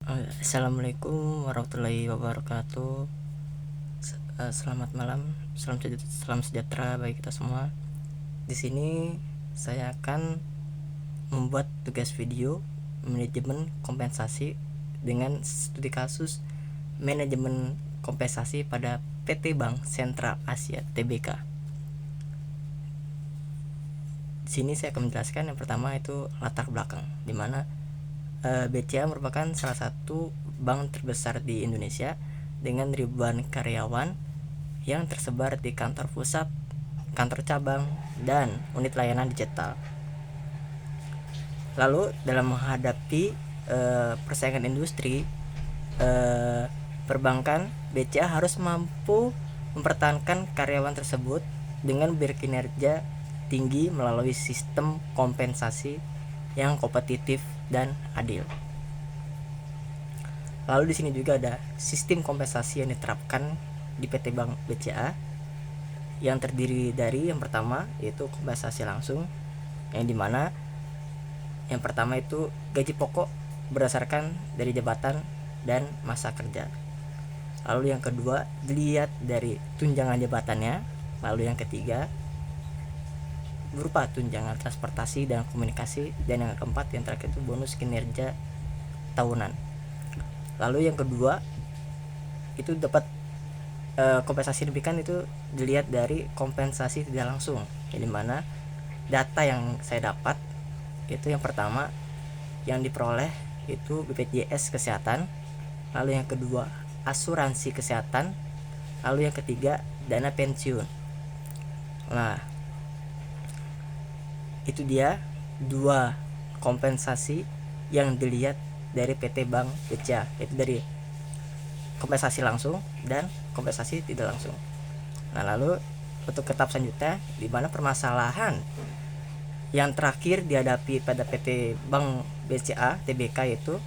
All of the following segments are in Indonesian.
Assalamualaikum warahmatullahi wabarakatuh. Selamat malam, salam sejahtera bagi kita semua. Di sini saya akan membuat tugas video manajemen kompensasi dengan studi kasus manajemen kompensasi pada PT Bank Sentral Asia Tbk. Di sini saya akan menjelaskan yang pertama itu latar belakang, di mana BCA merupakan salah satu bank terbesar di Indonesia dengan ribuan karyawan yang tersebar di kantor pusat, kantor cabang, dan unit layanan digital. Lalu dalam menghadapi persaingan industri perbankan, BCA harus mampu mempertahankan karyawan tersebut dengan berkinerja tinggi melalui sistem kompensasi yang kompetitif dan adil. Lalu di sini juga ada sistem kompensasi yang diterapkan di PT Bank BCA yang terdiri dari yang pertama yaitu kompensasi langsung, yang dimana yang pertama itu gaji pokok berdasarkan dari jabatan dan masa kerja. Lalu yang kedua dilihat dari tunjangan jabatannya. Lalu yang ketiga berupa tunjangan transportasi dan komunikasi, dan yang keempat yang terakhir itu bonus kinerja tahunan. Lalu yang kedua itu dapat kompensasi demikian itu dilihat dari kompensasi tidak langsung, yang dimana data yang saya dapat itu yang pertama yang diperoleh itu BPJS Kesehatan, lalu yang kedua asuransi kesehatan, lalu yang ketiga dana pensiun. Nah, itu dia dua kompensasi yang dilihat dari PT Bank BCA, yaitu dari kompensasi langsung dan kompensasi tidak langsung. Nah, lalu untuk ke tahap selanjutnya, di mana permasalahan yang terakhir dihadapi pada PT Bank BCA Tbk itu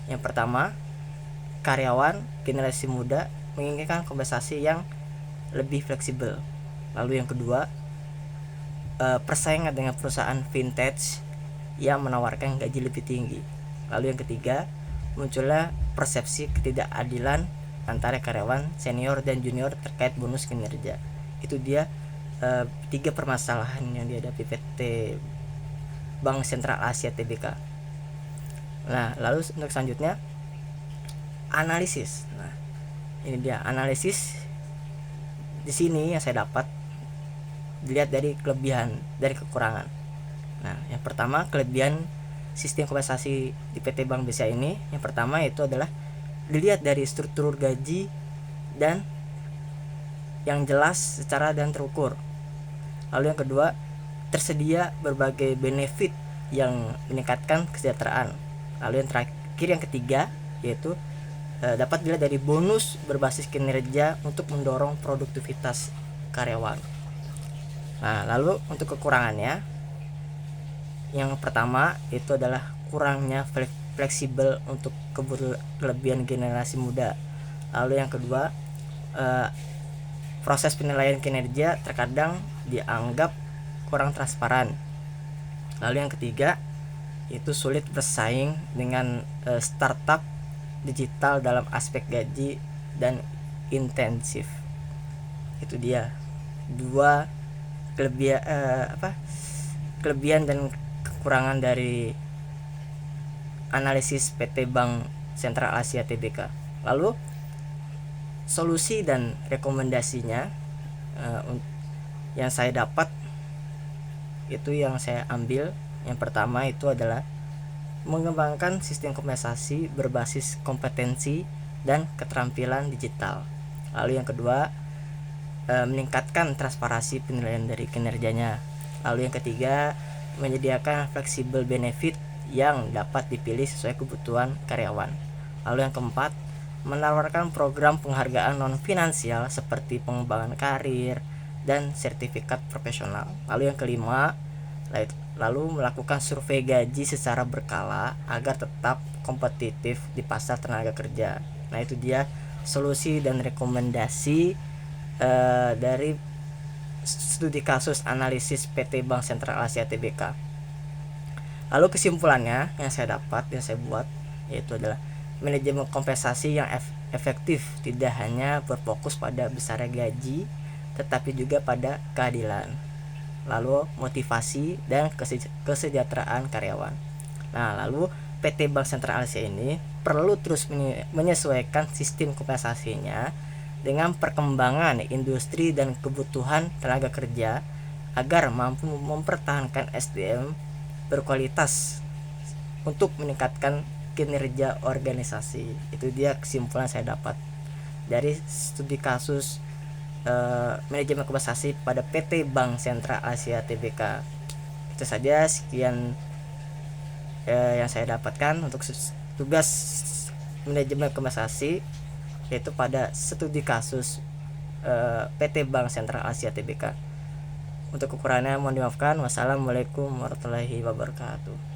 yang pertama, karyawan generasi muda menginginkan kompensasi yang lebih fleksibel. Lalu yang kedua, persaingan dengan perusahaan vintage yang menawarkan gaji lebih tinggi. Lalu yang ketiga, munculnya persepsi ketidakadilan antara karyawan senior dan junior terkait bonus kinerja. Itu dia tiga permasalahan yang dihadapi PT Bank Sentral Asia Tbk. Nah, lalu untuk selanjutnya analisis. Nah, ini dia analisis di sini yang saya dapat dilihat dari kelebihan dari kekurangan. Nah, yang pertama kelebihan sistem kompensasi di PT Bank BCA ini, yang pertama itu adalah dilihat dari struktur gaji dan yang jelas secara dan terukur. Lalu yang kedua, tersedia berbagai benefit yang meningkatkan kesejahteraan. Lalu yang terakhir yang ketiga yaitu dapat dilihat dari bonus berbasis kinerja untuk mendorong produktivitas karyawan. Nah, lalu untuk kekurangannya, yang pertama itu adalah kurangnya fleksibel untuk kelebihan generasi muda. Lalu yang kedua, proses penilaian kinerja terkadang dianggap kurang transparan. Lalu yang ketiga, itu sulit bersaing dengan startup digital dalam aspek gaji dan intensif. Itu dia dua kelebihan dan kekurangan dari analisis PT Bank Sentral Asia Tbk. Lalu solusi dan rekomendasinya yang saya dapat itu yang saya ambil, yang pertama itu adalah mengembangkan sistem kompensasi berbasis kompetensi dan keterampilan digital. Lalu yang kedua, meningkatkan transparansi penilaian dari kinerjanya. Lalu yang ketiga, menyediakan fleksibel benefit yang dapat dipilih sesuai kebutuhan karyawan. Lalu yang keempat, menawarkan program penghargaan non finansial seperti pengembangan karir dan sertifikat profesional. Lalu yang kelima, lalu melakukan survei gaji secara berkala agar tetap kompetitif di pasar tenaga kerja. Nah, itu dia solusi dan rekomendasi dari studi kasus analisis PT Bank Sentral Asia Tbk. Lalu kesimpulannya yang saya dapat, yang saya buat, yaitu adalah manajemen kompensasi yang efektif tidak hanya berfokus pada besarnya gaji, tetapi juga pada keadilan, lalu motivasi dan kesejahteraan karyawan. Nah, lalu PT Bank Sentral Asia ini perlu terus menyesuaikan sistem kompensasinya dengan perkembangan industri dan kebutuhan tenaga kerja agar mampu mempertahankan SDM berkualitas untuk meningkatkan kinerja organisasi. Itu dia kesimpulan saya dapat dari studi kasus manajemen kompensasi pada PT Bank Sentral Asia Tbk. Itu saja, sekian yang saya dapatkan untuk tugas manajemen kompensasi, yaitu pada studi kasus PT Bank Sentral Asia Tbk. Untuk kekurangannya mohon dimaafkan. Wassalamualaikum warahmatullahi wabarakatuh.